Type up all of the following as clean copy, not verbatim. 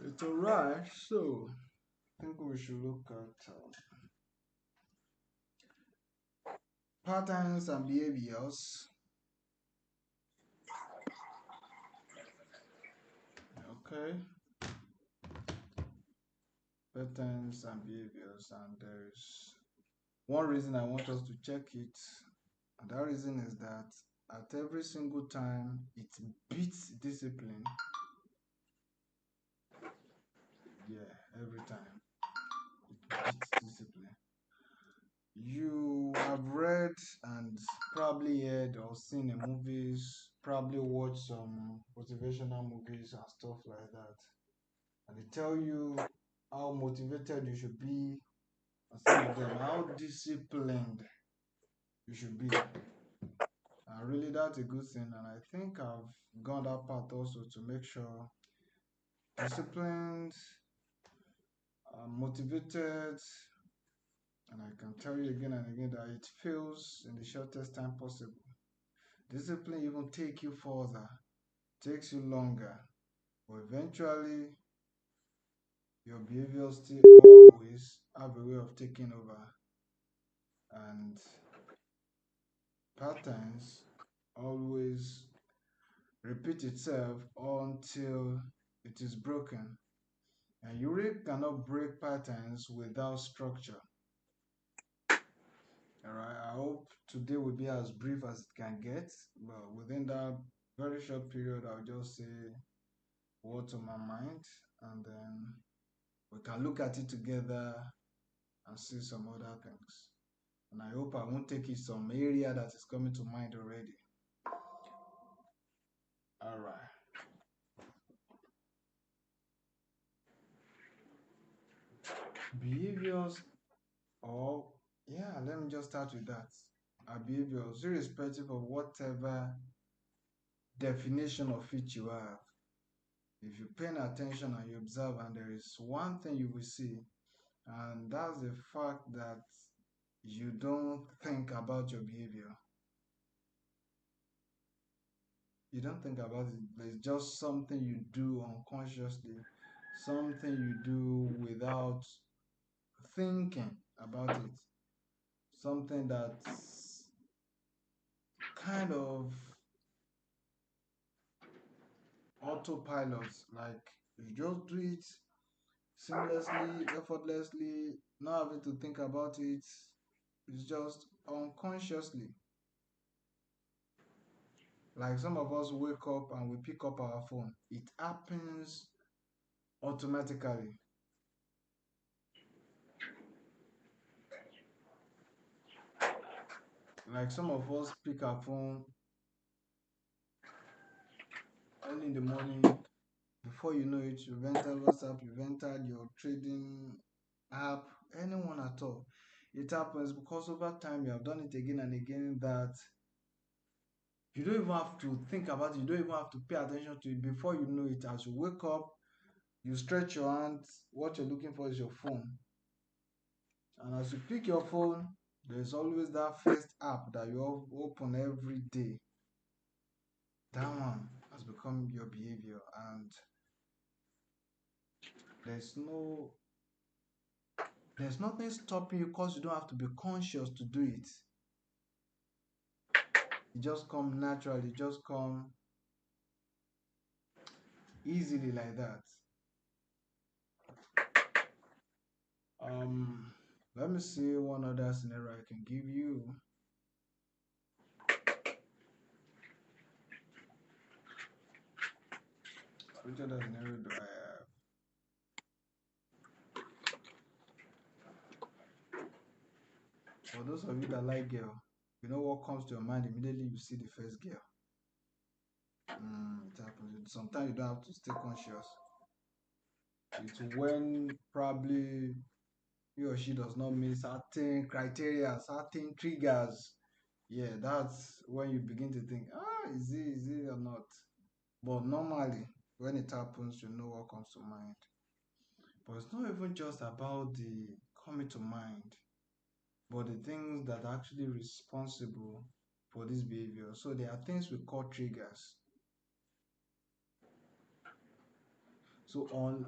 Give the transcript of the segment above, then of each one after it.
It's alright. So, I think we should look at patterns and behaviors. Okay, patterns and behaviors, and there's one reason I want us to check it, and that reason is that at every single time it beats discipline. Yeah, every time it beats discipline. You have read and probably heard or seen in movies, probably watched some motivational movies and stuff like that. And they tell you how motivated you should be, and some of them how disciplined you should be. And really, that's a good thing. And I think I've gone that part also to make sure disciplined, motivated, and I can tell you again and again that it fails in the shortest time possible. Discipline even take you further, takes you longer, but eventually your behavior still always have a way of taking over, and patterns always repeat itself until it is broken. And you really cannot break patterns without structure. All right. I hope today will be as brief as it can get, but within that very short period, I'll just say what's on my mind, and then we can look at it together and see some other things. And I hope I won't take it some area that is coming to mind already. All right. Behaviors, or yeah, let me just start with that. Our behaviors, irrespective of whatever definition of it you have, if you pay attention and you observe, and there is one thing you will see, and that's the fact that you don't think about your behavior. You don't think about it. It's just something you do unconsciously, something you do without thinking about it, something that's kind of autopilot, like you just do it seamlessly, effortlessly, not having to think about it. It's just unconsciously. Like some of us wake up and we pick up our phone. It happens automatically. Like some of us pick our phone early in the morning. Before you know it, you've entered WhatsApp, you've entered your trading app, anyone at all. It happens because over time you have done it again and again that you don't even have to think about it, you don't even have to pay attention to it. Before you know it, as you wake up, you stretch your hand, what you're looking for is your phone. And as you pick your phone, there's always that first app that you open every day. That one has become your behavior, and there's no there's nothing stopping you because you don't have to be conscious to do it. It just come naturally, it just come easily like that. Um, Let me see one other scenario I can give you. Which other scenario do I have? For those of you that like girl, you know what comes to your mind immediately you see the first girl. It happens. Sometimes you don't have to stay conscious. It's when probably he or she does not meet certain criteria, certain triggers. Yeah, that's when you begin to think, is it or not? But normally, when it happens, you know what comes to mind. But it's not even just about the coming to mind, but the things that are actually responsible for this behavior. So there are things we call triggers. So on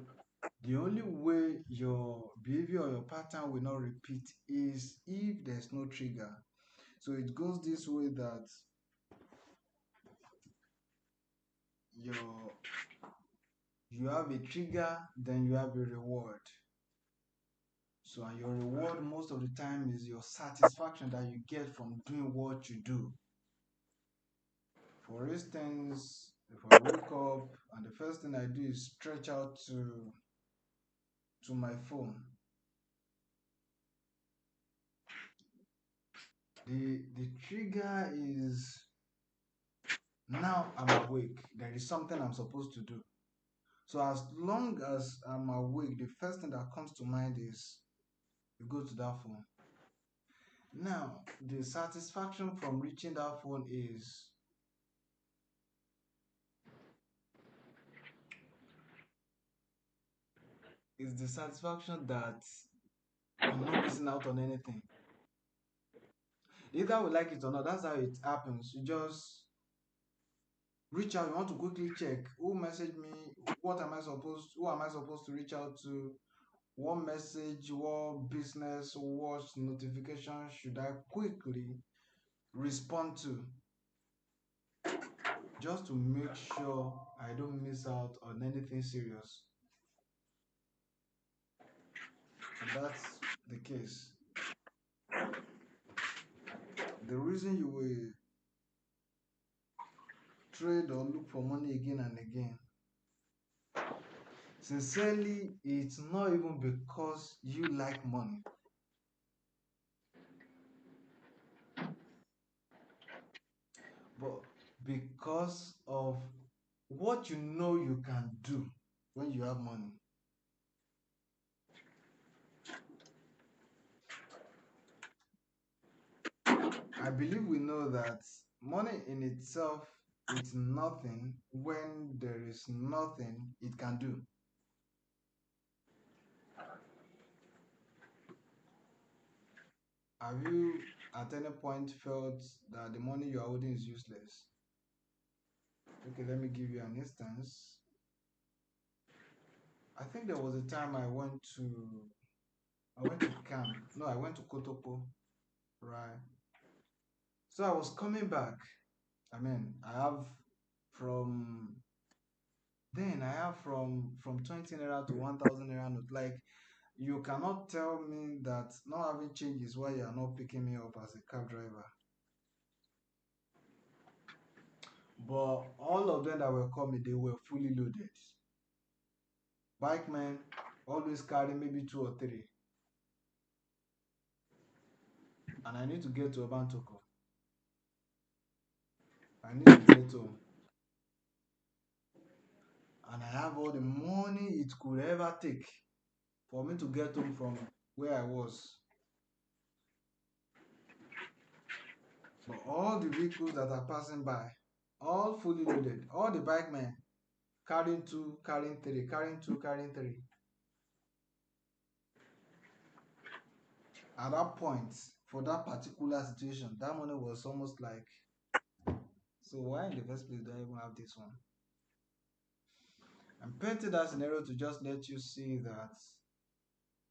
The only way your behavior or your pattern will not repeat is if there's no trigger. So it goes this way that your you have a trigger, then you have a reward. So and your reward most of the time is your satisfaction that you get from doing what you do. For instance, if I wake up and the first thing I do is stretch out to my phone, the trigger is now I'm awake. There is something I'm supposed to do. So as long as I'm awake, the first thing that comes to mind is you go to that phone. Now, the satisfaction from reaching that phone is the satisfaction that I'm not missing out on anything. Either we like it or not, that's how it happens. You just reach out, you want to quickly check who messaged me, who am I supposed to reach out to, what message, what business, what notification should I quickly respond to just to make sure I don't miss out on anything serious. And that's the case. The reason you will trade or look for money again and again, sincerely, it's not even because you like money, but because of what you know you can do when you have money. I believe we know that money in itself is nothing when there is nothing it can do. Have you at any point felt that the money you are holding is useless? Okay, let me give you an instance. I think there was a time I went to camp. No, I went to Kotopo, right? So I was coming back. I mean, from I have from 20 naira to 1,000 naira note. Like you cannot tell me that not having change is why you are not picking me up as a cab driver. But all of them that were coming, they were fully loaded. Bike men always carry maybe two or three, and I need to get to Obantoko. I need to get home, and I have all the money it could ever take for me to get home from where I was. But all the vehicles that are passing by, all fully loaded, all the bike men carrying two, carrying three, carrying two, carrying three. At that point, for that particular situation, that money was almost like, so why in the first place do I even have this one? I'm painting that scenario to just let you see that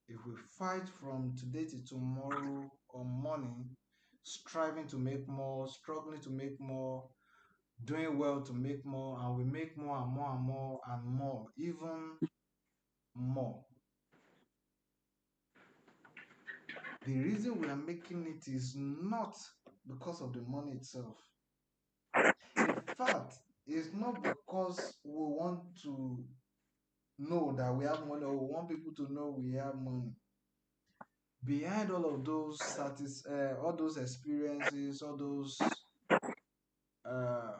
if we fight from today to tomorrow on money, striving to make more, struggling to make more, doing well to make more, and we make more and more and more and more, even more. The reason we are making it is not because of the money itself. In fact, it's not because we want to know that we have money or we want people to know we have money. Behind all those experiences, all those uh,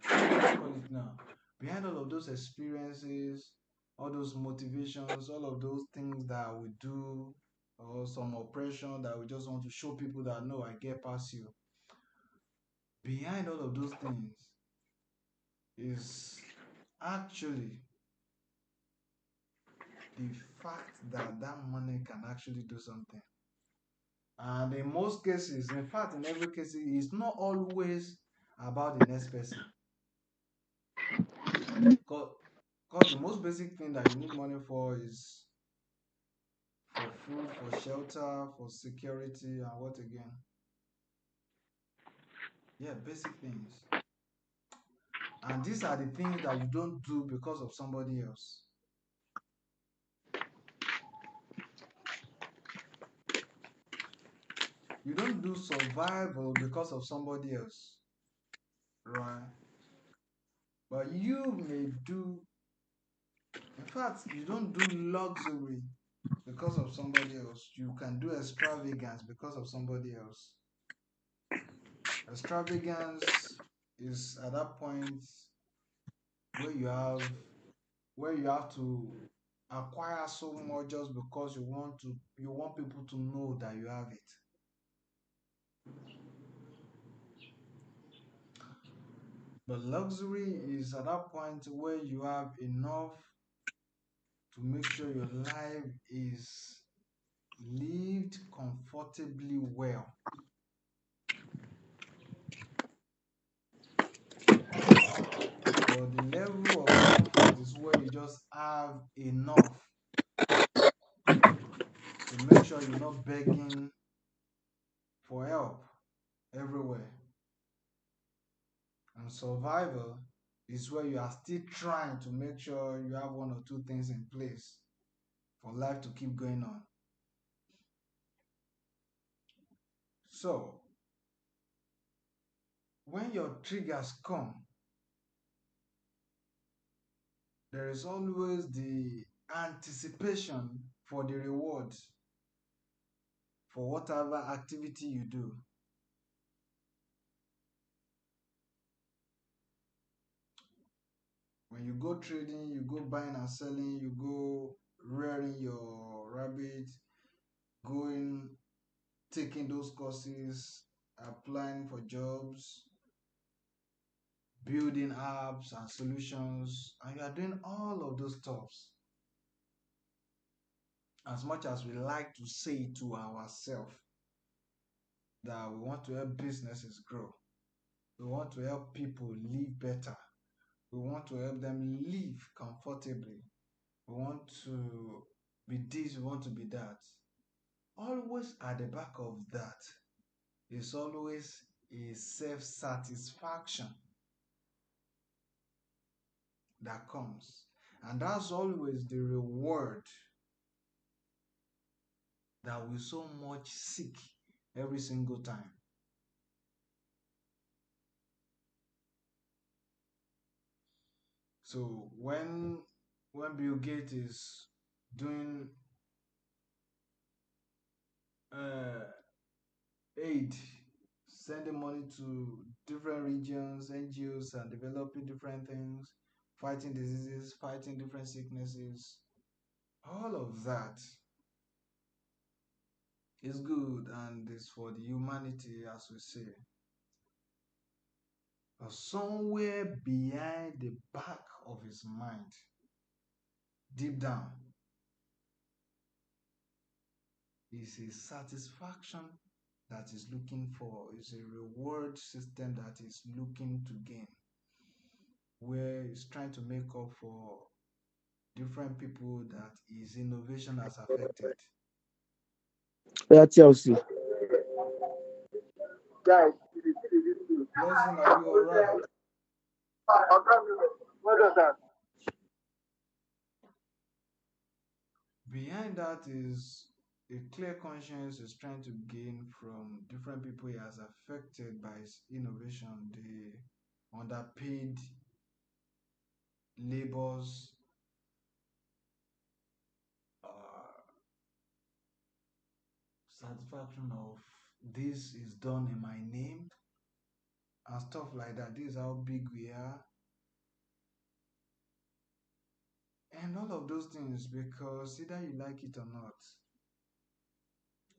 what do you call it now? Behind all of those experiences, all those motivations, all of those things that we do, or some oppression that we just want to show people that no, I get past you. Behind all of those things is actually the fact that that money can actually do something. And in most cases, in fact, in every case, it's not always about the next person. Because the most basic thing that you need money for is for food, for shelter, for security, and what again? Yeah, basic things. And these are the things that you don't do because of somebody else. You don't do survival because of somebody else, right? But you may do, in fact, you don't do luxury because of somebody else. You can do extravagance because of somebody else. Extravagance is at that point where you have to acquire so much just because you want people to know that you have it. But luxury is at that point where you have enough to make sure your life is lived comfortably well. But the level of comfort is where you just have enough to make sure you're not begging for help everywhere. And survival is where you are still trying to make sure you have one or two things in place for life to keep going on. So, when your triggers come, there is always the anticipation for the reward for whatever activity you do. When you go trading, you go buying and selling, you go rearing your rabbit, going taking those courses, applying for jobs, building apps and solutions, and you are doing all of those stuffs. As much as we like to say to ourselves that we want to help businesses grow, we want to help people live better, we want to help them live comfortably, we want to be this, we want to be that. Always at the back of that is always a self satisfaction that comes. And that's always the reward that we so much seek every single time. So when Bill Gates is doing uh, aid, sending money to different regions, NGOs, and developing different things, fighting diseases, fighting different sicknesses, all of that is good and is for the humanity, as we say. But somewhere behind the back of his mind, deep down, is a satisfaction that is looking for, is a reward system that is looking to gain, where it's trying to make up for different people that his innovation has affected. Yeah, Chelsea. Blessing, are you all right? Behind that is a clear conscience is trying to gain from different people he has affected by his innovation, the underpaid labors, uh, satisfaction of this is done in my name and stuff like that. This is how big we are. And all of those things because either you like it or not,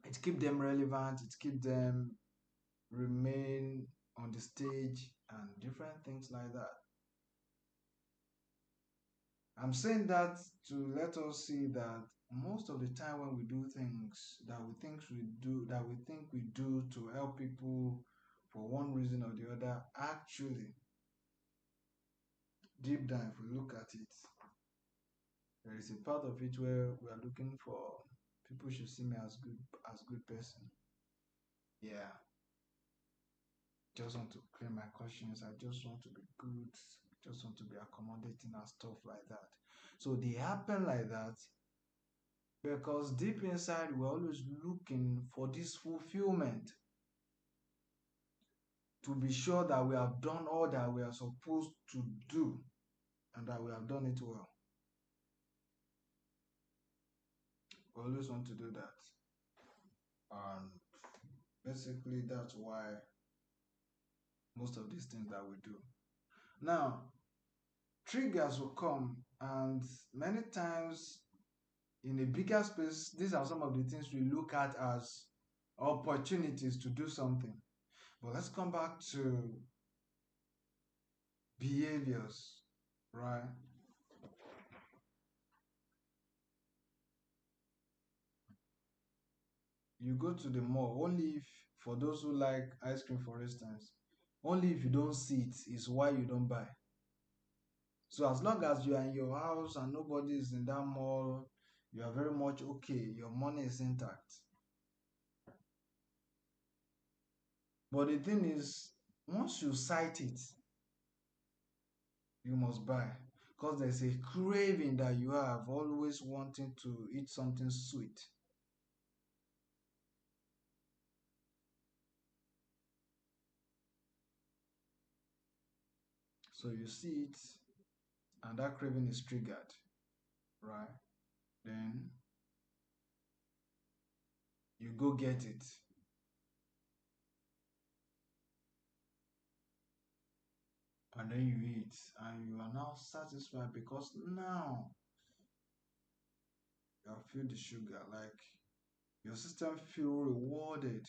it keep them relevant, it keep them remain on the stage and different things like that. I'm saying that to let us see that most of the time when we do things that we think we do to help people for one reason or the other, actually deep down if we look at it, There is a part of it where we are looking for people should see me as good person. Yeah, just want to clear my conscience. I just want to be good. Just want to be accommodating and stuff like that. So they happen like that because deep inside we're always looking for this fulfillment to be sure that we have done all that we are supposed to do and that we have done it well. We always want to do that. And basically, that's why most of these things that we do. Now, triggers will come, and many times in a bigger space, these are some of the things we look at as opportunities to do something. But let's come back to behaviors, right? You go to the mall only if, for those who like ice cream, for instance, only if you don't see it is why you don't buy. So as long as you are in your house and nobody is in that mall, you are very much okay. Your money is intact. But the thing is, once you sight it, you must buy. Because there's a craving that you have, always wanting to eat something sweet. So you see it, and that craving is triggered, right? Then you go get it. And then you eat, and you are now satisfied because now you have feel the sugar, like your system feel rewarded.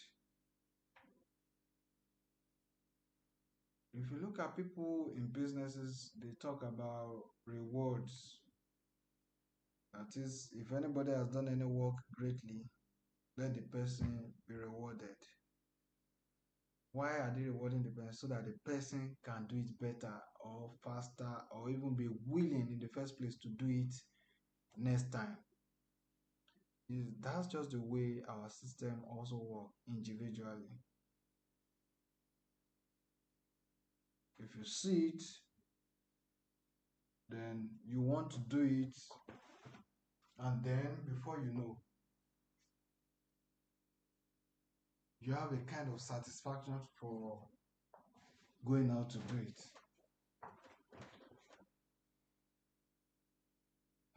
If you look at people in businesses, they talk about rewards. That is, if anybody has done any work greatly, let the person be rewarded. Why are they rewarding the person? So that the person can do it better or faster or even be willing in the first place to do it next time. That's just the way our system also works individually. If you see it, then you want to do it, and then before you know, you have a kind of satisfaction for going out to do it.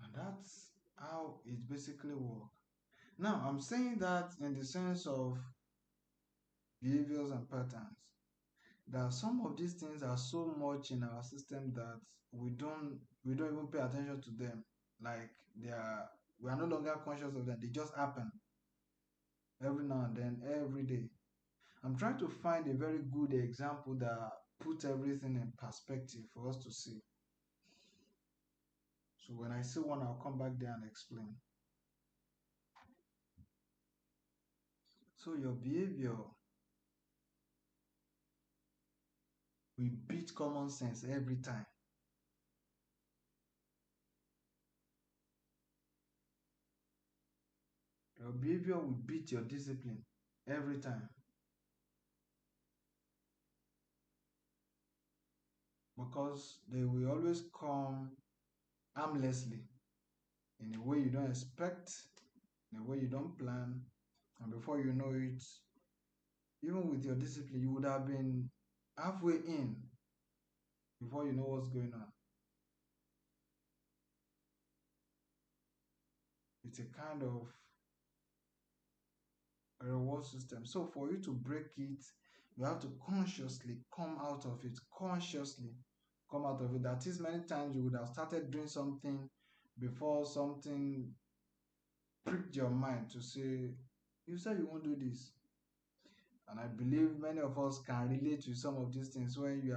And that's how it basically works. Now, I'm saying that in the sense of behaviors and patterns, that some of these things are so much in our system that we don't even pay attention to them. Like we are no longer conscious of them. They just happen every now and then, every day. I'm trying to find a very good example that put everything in perspective for us to see. So when I see one, I'll come back there and explain. So your behavior will beat common sense every time. Your behavior will beat your discipline every time because they will always come harmlessly in a way you don't expect, in a way you don't plan, and before you know it, even with your discipline, you would have been halfway in before you know what's going on. It's a kind of a reward system. So for you to break it, you have to consciously come out of it, consciously come out of it. That is, many times you would have started doing something before something pricked your mind to say, you said you won't do this. And I believe many of us can relate to some of these things when you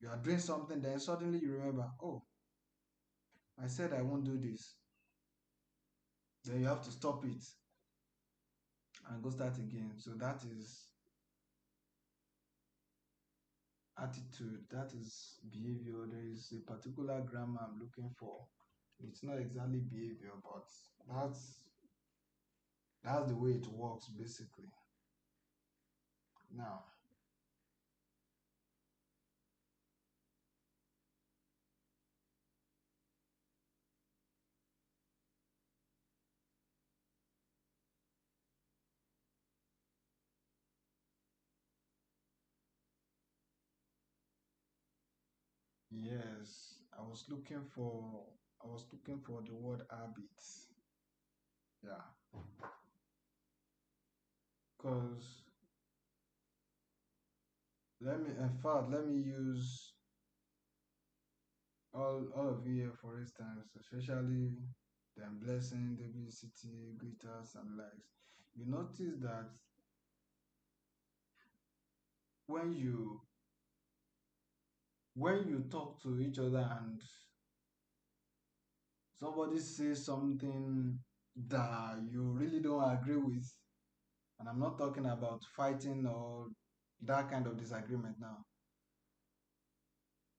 are doing something, then suddenly you remember, oh, I said I won't do this. Then you have to stop it and go start again. So that is attitude, that is behavior. There is a particular grammar I'm looking for It's not exactly behavior, but that's the way it works basically. Now, yes, I was looking for the word habits. Yeah, because let me use all of you here for instance, especially them blessing, WCT, greeters and likes. You notice that when you when you talk to each other and somebody says something that you really don't agree with, and I'm not talking about fighting or that kind of disagreement now.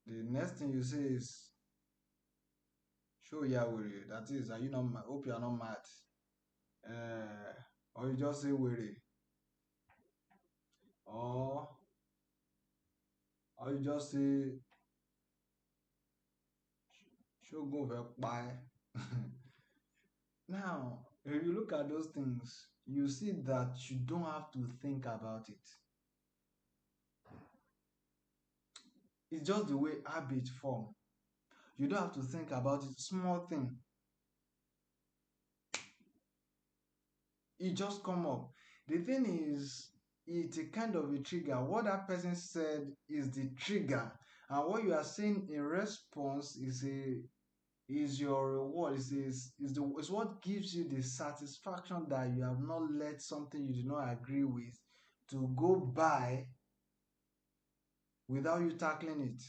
The next thing you say is, show ya worry. That is, are you not mad? Hope you are not mad. Or you just say worry. Or you just say, show go bye. Now, if you look at those things, you see that you don't have to think about it. It's just the way habits form. You don't have to think about it. Small thing, it just come up. The thing is, it's a kind of a trigger. What that person said is the trigger, and what you are saying in response is your reward. Is what gives you the satisfaction that you have not let something you do not agree with to go by without you tackling it.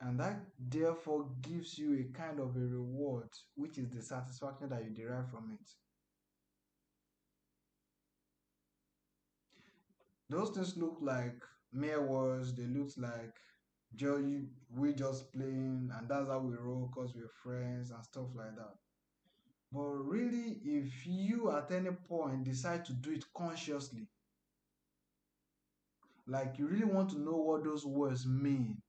And that therefore gives you a kind of a reward, which is the satisfaction that you derive from it. Those things look like mere words, they look like we just playing and that's how we roll because we're friends and stuff like that. But really, if you at any point decide to do it consciously, like you really want to know what those words mean,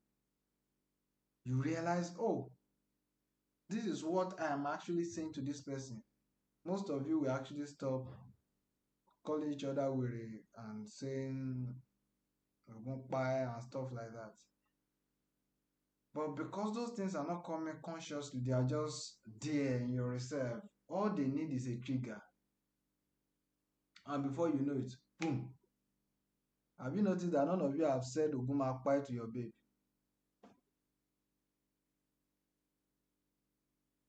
you realize, oh, this is what I am actually saying to this person. Most of you will actually stop calling each other weary and saying "Ogunpae" and stuff like that. But because those things are not coming consciously, they are just there in your reserve. All they need is a trigger. And before you know it, boom. Have you noticed that none of you have said Ogunmapai to your babe?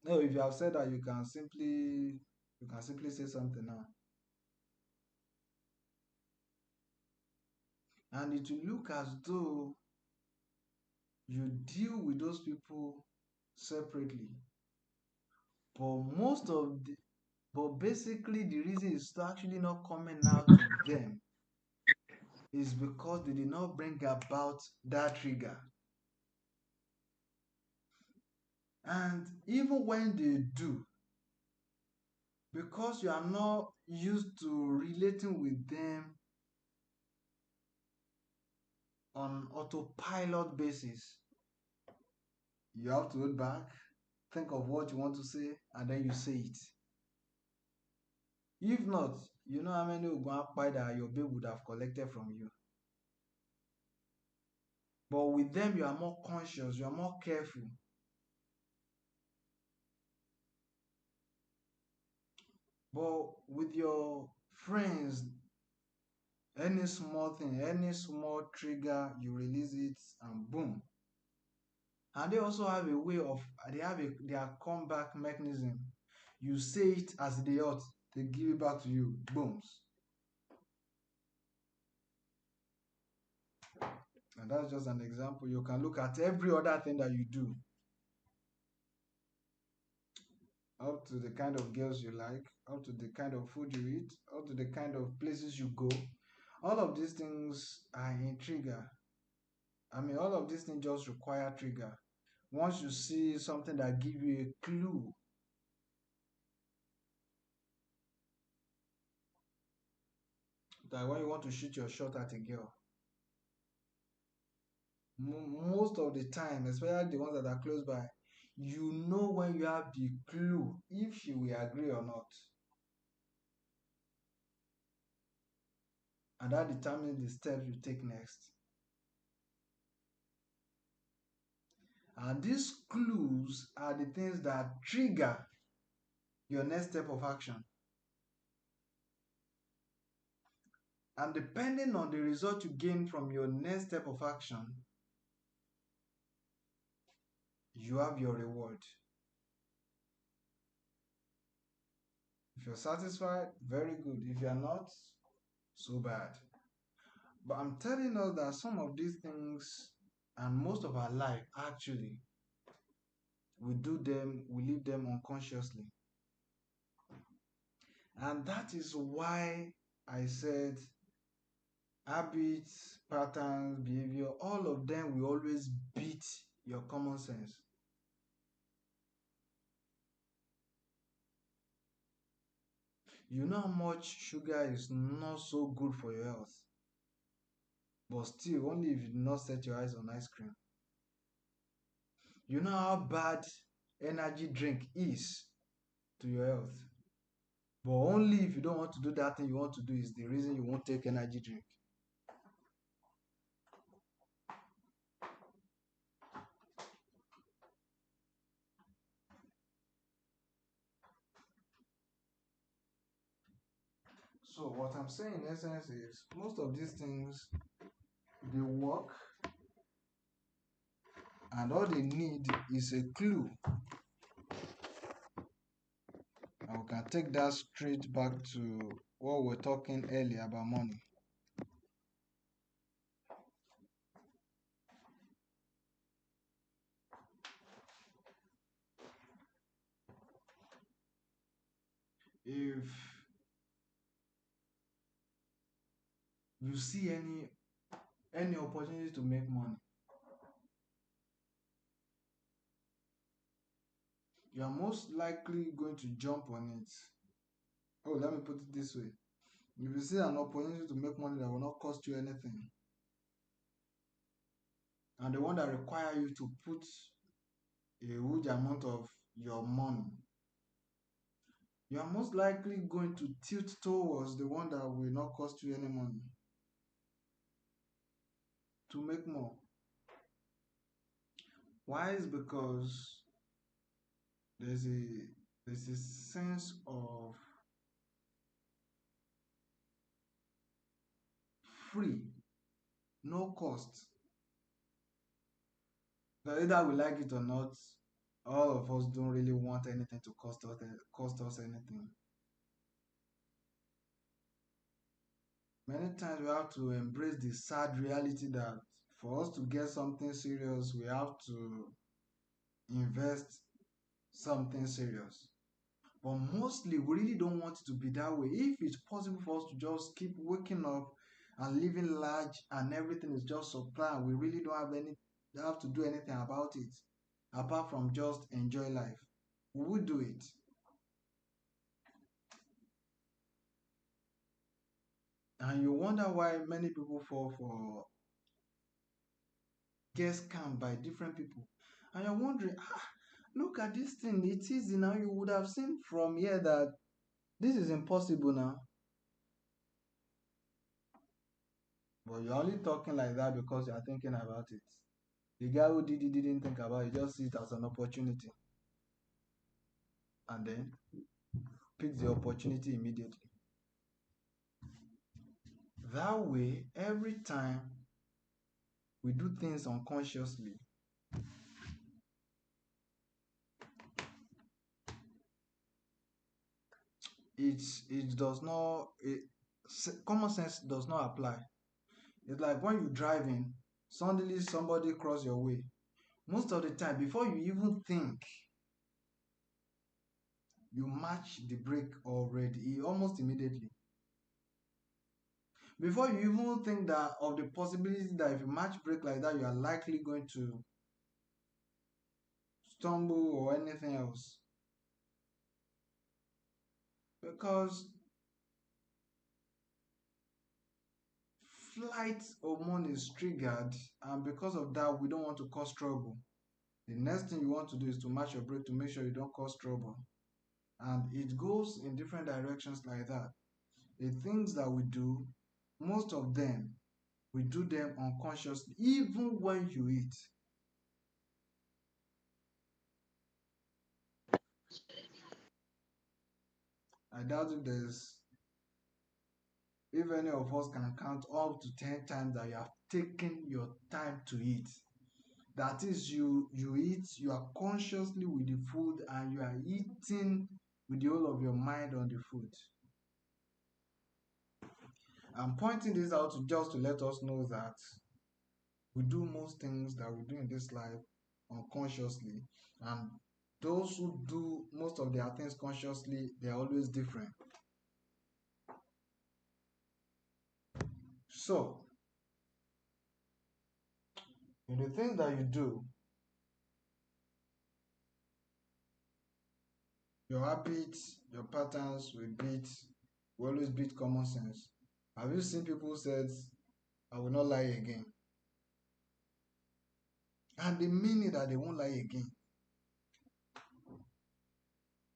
No, if you have said that, you can simply say something now. And it will look as though you deal with those people separately. But most of the but basically the reason it's actually not coming out to them is because they did not bring about that trigger. And even when they do, because you are not used to relating with them on autopilot basis, you have to hold back, think of what you want to say, and then you say it. If not, you know how many Ogunapa that your babe would have collected from you. But with them, you are more conscious, you are more careful. But with your friends, any small thing, any small trigger, you release it and boom. And they also have a way of, they have their comeback mechanism. You say it as they ought, they give it back to you. Booms. And that's just an example. You can look at every other thing that you do, up to the kind of girls you like, up to the kind of food you eat, up to the kind of places you go. All of these things are in trigger. I mean, all of these things just require trigger. Once you see something that give you a clue, that when you want to shoot your shot at a girl, most of the time, especially the ones that are close by, you know when you have the clue if she will agree or not, and that determines the steps you take next. And these clues are the things that trigger your next step of action. And depending on the result you gain from your next step of action, you have your reward. If you're satisfied, very good. If you're not, so bad. But I'm telling us that some of these things and most of our life actually we do them, we live them unconsciously. And that is why I said habits, patterns, behavior, all of them will always beat your common sense. You know how much sugar is not so good for your health, but still, only if you do not set your eyes on ice cream. You know how bad energy drink is to your health, but only if you don't want to do that thing you want to do is the reason you won't take energy drink. So what I'm saying in essence is most of these things they work and all they need is a clue. And we can take that straight back to what we were talking earlier about money. If you see any opportunity to make money, you are most likely going to jump on it. Oh, let me put it this way. If you see an opportunity to make money that will not cost you anything, and the one that require you to put a huge amount of your money, you are most likely going to tilt towards the one that will not cost you any money to make more. Why? Is because there's a there's a sense of free, no cost. That either we like it or not, all of us don't really want anything to cost us anything. Many times we have to embrace the sad reality that for us to get something serious, we have to invest something serious. But mostly, we really don't want it to be that way. If it's possible for us to just keep waking up and living large and everything is just supply, we really don't have to do anything about it apart from just enjoy life. We would do it. And you wonder why many people fall for get scammed by different people. And you're wondering, look at this thing, it's easy now. You would have seen from here that this is impossible now. But you're only talking like that because you're thinking about it. The guy who did it didn't think about it, just see it as an opportunity. And then pick the opportunity immediately. That way, every time we do things unconsciously, it does not common sense does not apply. It's like when you're driving, suddenly somebody cross your way. Most of the time, before you even think, you match the brake already, almost immediately. Before you even think that of the possibility that if you match brake like that, you are likely going to stumble or anything else. Because flight hormone is triggered, and because of that, we don't want to cause trouble. The next thing you want to do is to match your brake to make sure you don't cause trouble. And it goes in different directions like that. The things that we do, most of them, we do them unconsciously, even when you eat. I doubt if any of us can count up to 10 times that you have taken your time to eat. That is, you eat, you are consciously with the food, and you are eating with the whole of your mind on the food. I'm pointing this out to just to let us know that we do most things that we do in this life unconsciously, and those who do most of their things consciously, they're always different. So, in the things that you do, your habits, your patterns will always beat common sense. Have you seen people who said, I will not lie again? And they mean it that they won't lie again.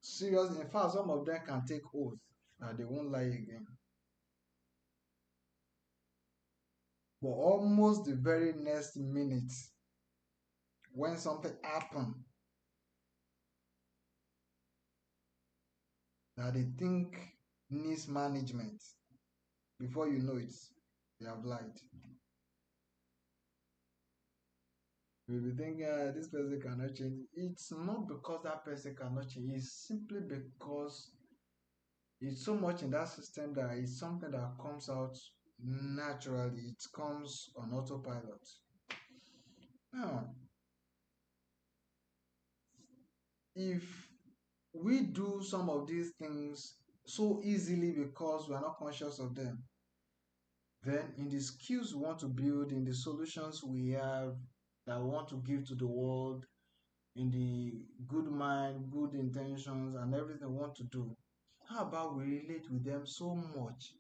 Seriously, in fact, some of them can take oath that they won't lie again. But almost the very next minute, when something happens that they think needs management, before you know it, they have lied. You'll be thinking, this person cannot change. It's not because that person cannot change, it's simply because it's so much in that system that it's something that comes out naturally, it comes on autopilot. Now, if we do some of these things so easily because we are not conscious of them, then in the skills we want to build, in the solutions we have that we want to give to the world, in the good mind, good intentions, and everything we want to do, how about we relate with them so much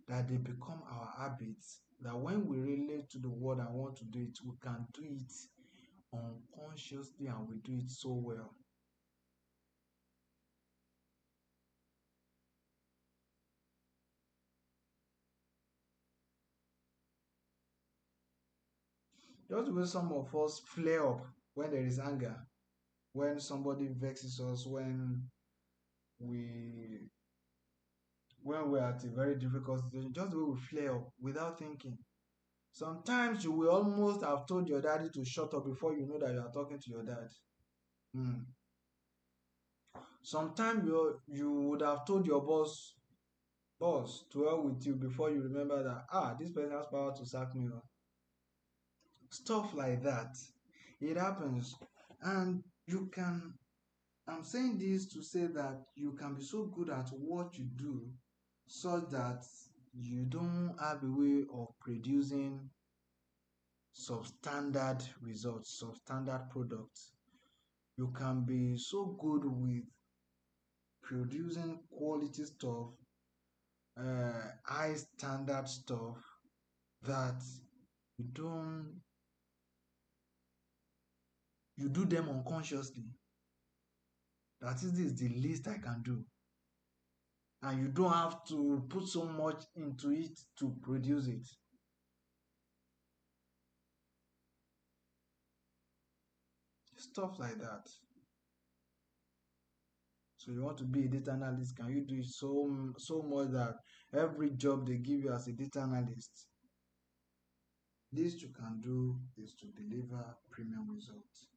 that they become our habits? That when we relate to the world and want to do it, we can do it unconsciously and we do it so well. Just the way some of us flare up when there is anger, when somebody vexes us, we when we're at a very difficult situation, just the way we flare up without thinking. Sometimes you will almost have told your daddy to shut up before you know that you are talking to your dad. Hmm. Sometimes you would have told your boss to hell with you before you remember that this person has power to sack me. Oh. Stuff like that. It happens. And you can I'm saying this to say that you can be so good at what you do such that you don't have a way of producing substandard results, substandard products. You can be so good with producing quality stuff, high standard stuff that you don't you do them unconsciously. That is this the least I can do. And you don't have to put so much into it to produce it. Stuff like that. So you want to be a data analyst, can you do it so much that every job they give you as a data analyst, least you can do is to deliver premium results.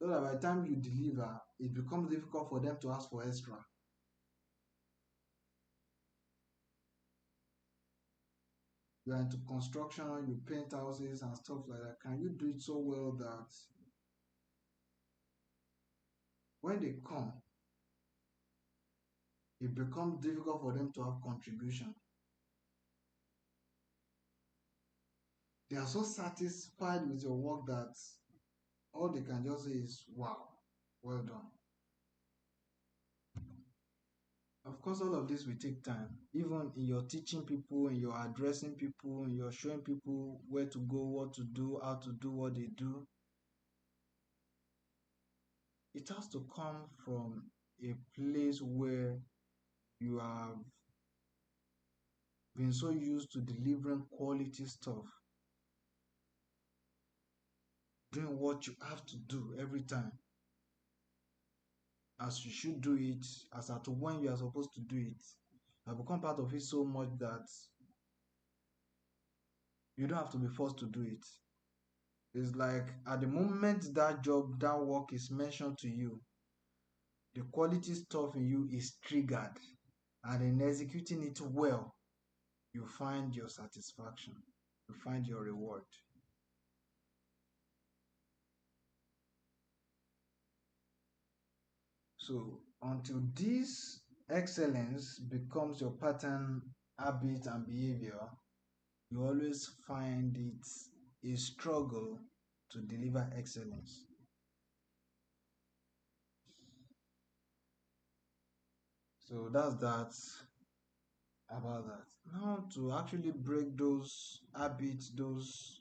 So that by the time you deliver, it becomes difficult for them to ask for extra. You are into construction, you paint houses and stuff like that. Can you do it so well that when they come, it becomes difficult for them to have contribution? They are so satisfied with your work that All they can just say is, wow, well done. Of course, all of this will take time. Even in your teaching people, in your addressing people, in your showing people where to go, what to do, how to do what they do, it has to come from a place where you have been so used to delivering quality stuff, doing what you have to do every time, as you should do it, as at when you are supposed to do it. I've become part of it so much that you don't have to be forced to do it. It's like at the moment that job, that work is mentioned to you, the quality stuff in you is triggered, and in executing it well, you find your satisfaction, you find your reward. So until this excellence becomes your pattern, habit, and behavior, you always find it a struggle to deliver excellence. So that's that about that. Now to actually break those habits, those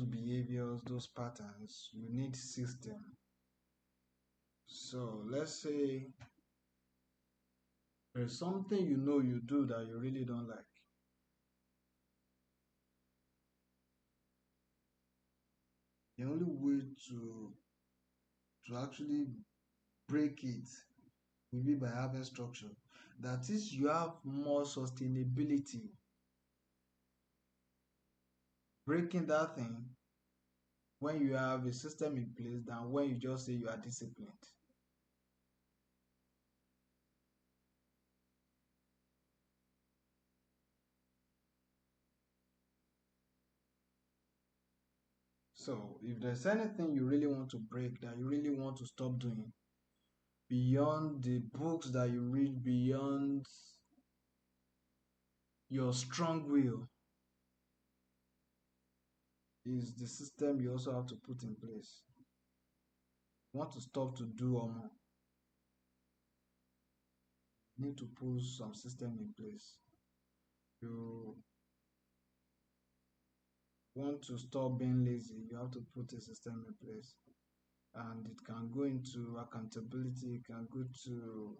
behaviors, those patterns, you need system. So let's say there's something you know you do that you really don't like. The only way to actually break it will be by having structure. That is, you have more sustainability breaking that thing when you have a system in place than when you just say you are disciplined. So if there's anything you really want to break, that you really want to stop doing, beyond the books that you read, beyond your strong will, is the system you also have to put in place. You want to stop to do or more, you need to put some system in place. You want to stop being lazy, you have to put a system in place. And it can go into accountability, it can go to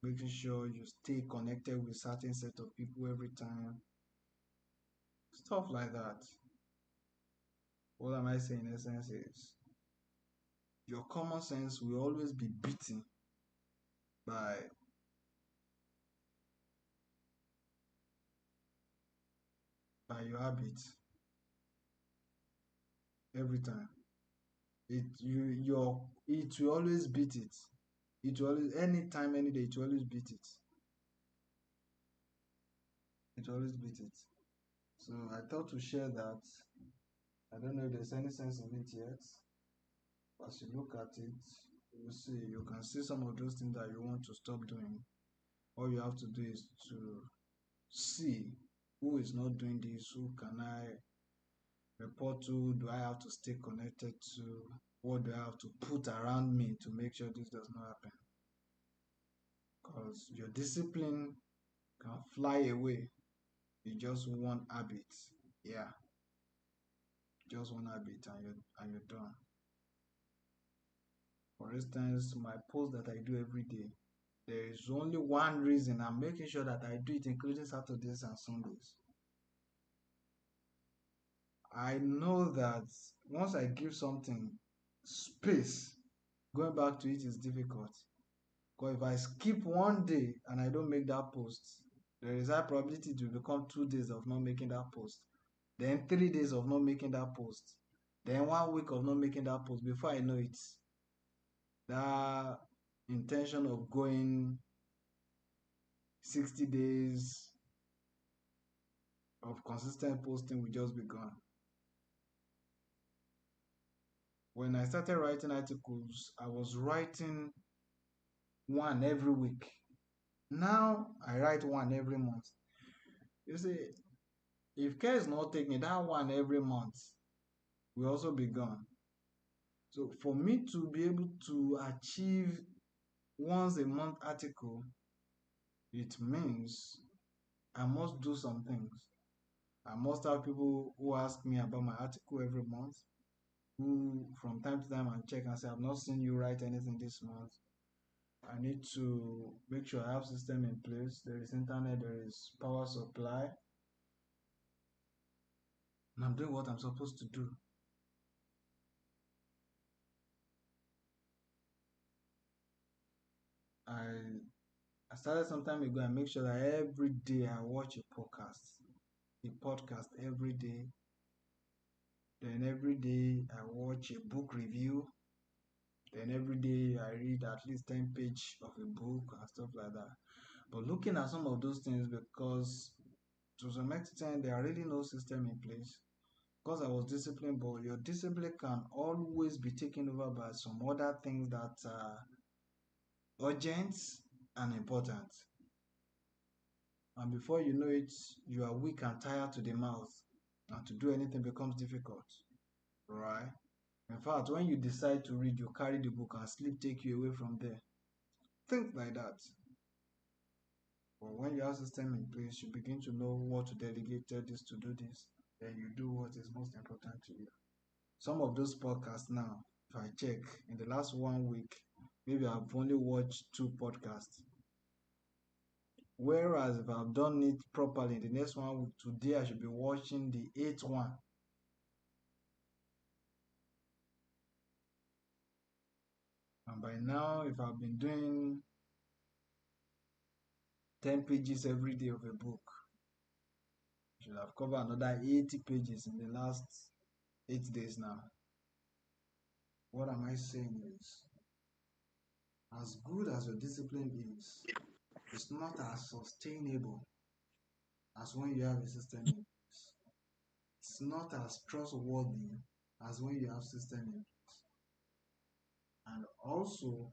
making sure you stay connected with certain set of people every time, stuff like that. What am I saying in essence is your common sense will always be beaten by your habits every time. It will always beat it. It will always, anytime, any day, it will always beat it. It will always beat it. So I thought to share that. I don't know if there's any sense in it yet. As you look at it, you can see some of those things that you want to stop doing. All you have to do is to see who is not doing this, who can I report to, do I have to stay connected to, what do I have to put around me to make sure this does not happen. Because your discipline can fly away. You just one habit. Yeah, just one habit and you're done. For instance, my post that I do every day, there is only one reason I'm making sure that I do it, including Saturdays and Sundays. I know that once I give something space, going back to it is difficult. Because if I skip one day and I don't make that post, there is a probability to become 2 days of not making that post, then 3 days of not making that post, then 1 week of not making that post. Before I know it, that intention of going 60 days of consistent posting will just be gone. When I started writing articles, I was writing one every week. Now I write one every month. You see, If care is not taken, that one every month will also be gone. So for me to be able to achieve once a month article, it means I must do some things. I must have people who ask me about my article every month, who from time to time I check and say, I've not seen you write anything this month. I need to make sure I have system in place. There is internet, there is power supply, and I'm doing what I'm supposed to do. I I started some time ago. I make sure that every day I watch a podcast every day. Then every day I watch a book review. Then every day I read at least 10 page of a book and stuff like that. But looking at some of those things, because to some extent there are really no system in place. Because I was disciplined, but your discipline can always be taken over by some other things that are urgent and important. And before you know it, you are weak and tired to the mouth, and to do anything becomes difficult, right? In fact, when you decide to read, you carry the book and sleep take you away from there. Things like that. But when you have system in place, you begin to know what to delegate, tell this to do this, then you do what is most important to you. Some of those podcasts now, if I check in the last 1 week, maybe I've only watched 2 podcasts. Whereas if I've done it properly in the next 1 week, today I should be watching the eighth one. And by now, if I've been doing 10 pages every day of a book, I should have covered another 80 pages in the last 8 days now. What am I saying is, as good as your discipline is, it's not as sustainable as when you have a system in place. It's not as trustworthy as when you have system in place. And also,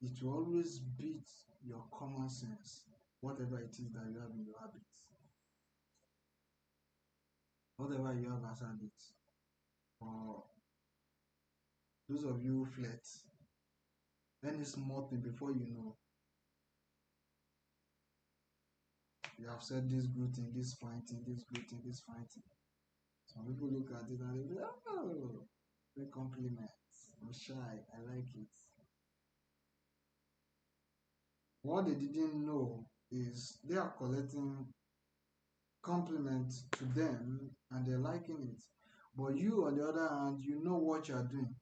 it will always beat your common sense, whatever it is that you have in your habits, whatever you have as habits. For those of you who flirt, any small thing before you know, you have said this good thing, this fine thing, this good thing, this fine thing. Some people look at it and they be like, oh, great compliments. I'm shy, I like it. What they didn't know is they are collecting compliments to them and they're liking it. But you, on the other hand, you know what you're doing.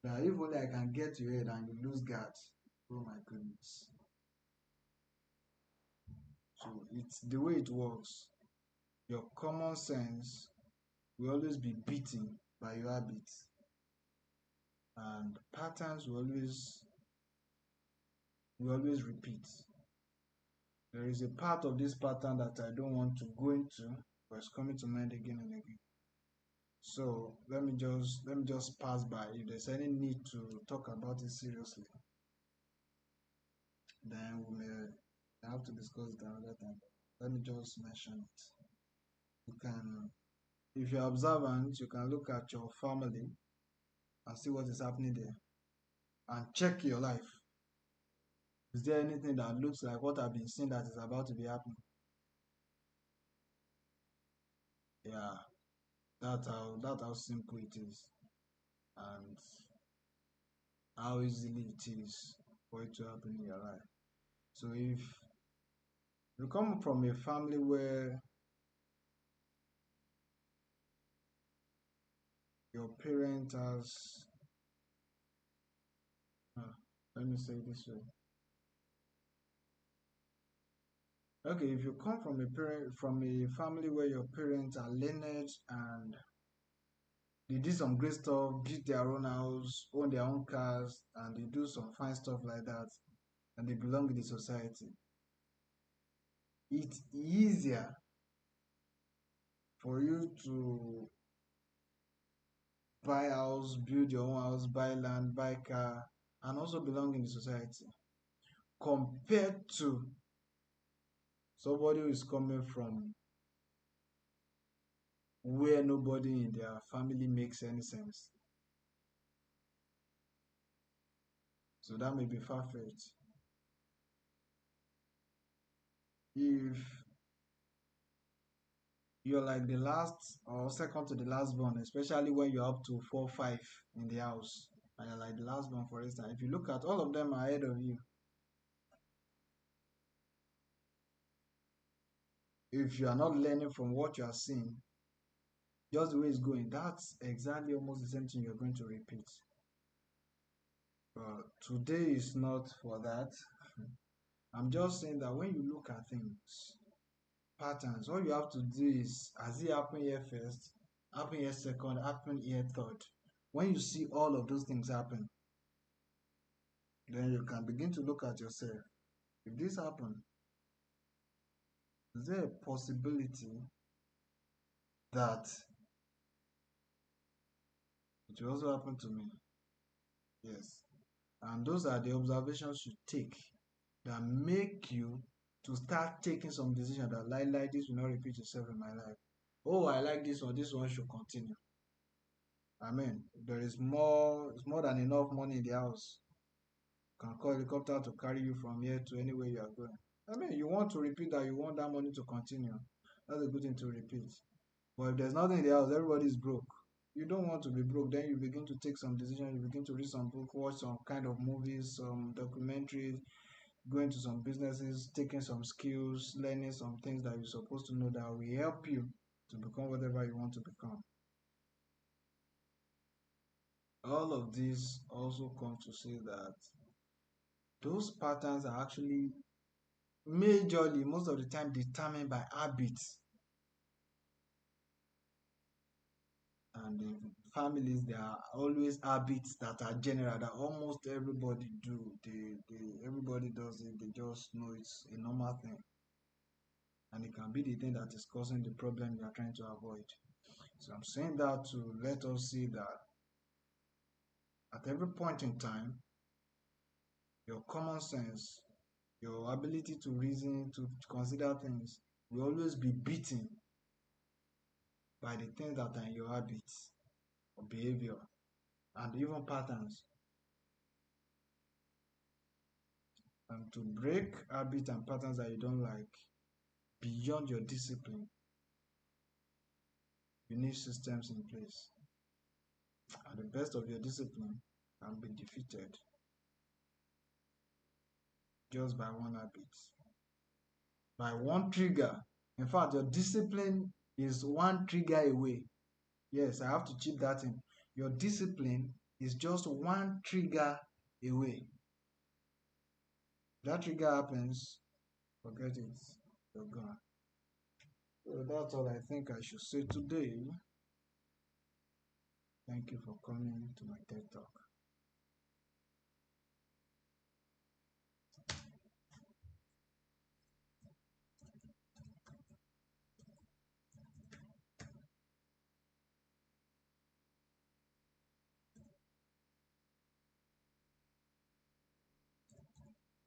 That if only I can get to your head and you lose guard. Oh my goodness. So it's the way it works. Your common sense will always be beaten by your habits. And patterns will always repeat. There is a part of this pattern that I don't want to go into, but it's coming to mind again and again. So let me just pass by. If there's any need to talk about it seriously, then we may have to discuss it another time. Let me just mention it. You can, if you're observant, you can look at your family and see what is happening there and check your life. Is there anything that looks like what I've been seeing that is about to be happening? Yeah, that's how simple it is, and how easily it is for it to happen in your life. So if you come from a family where your parent has, uh, let me say it this way. Okay, if you come from a family where your parents are learned and they did some great stuff, built their own house, own their own cars, and they do some fine stuff like that, and they belong in the society, it's easier for you to buy house, build your own house, buy land, buy car, and also belong in the society compared to Somebody who is coming from where nobody in their family makes any sense. So that may be far-fetched. If you're like the last or second to the last born, especially when you're up to 4, 5 in the house, and you're like the last born, for instance, if you look at all of them ahead of you, if you are not learning from what you are seeing, just the way it's going, that's exactly almost the same thing you're going to repeat. But today is not for that. I'm just saying that when you look at things, patterns, all you have to do is, has it happened here first, happen here second, happen here third? When you see all of those things happen, then you can begin to look at yourself. If this happened, is there a possibility that it will also happen to me? Yes. And those are the observations you take that make you to start taking some decision that like this will not repeat itself in my life. Oh, I like this one should continue. I mean, there is more, it's more than enough money in the house. You can call helicopter to carry you from here to anywhere you are going. I mean, you want to repeat that, you want that money to continue. That's a good thing to repeat. But if there's nothing in the house, everybody is broke. You don't want to be broke, then you begin to take some decisions, you begin to read some book, watch some kind of movies, some documentaries, going to some businesses, taking some skills, learning some things that you're supposed to know that will help you to become whatever you want to become. All of this also comes to say that those patterns are actually majorly, most of the time, determined by habits. And in families, there are always habits that are general that almost everybody do. Everybody does it. They just know it's a normal thing, and it can be the thing that is causing the problem you are trying to avoid. So I'm saying that to let us see that at every point in time, your common sense, your ability to reason, to consider things, will always be beaten by the things that are in your habits or behavior and even patterns. And to break habits and patterns that you don't like beyond your discipline, you need systems in place. And the best of your discipline can be defeated just by one habit, by one trigger. In fact, your discipline is one trigger away. Yes, I have to chip that in. Your discipline is just one trigger away. That trigger happens, forget it, you're gone. So that's all I think I should say today. Thank you for coming to my TED Talk.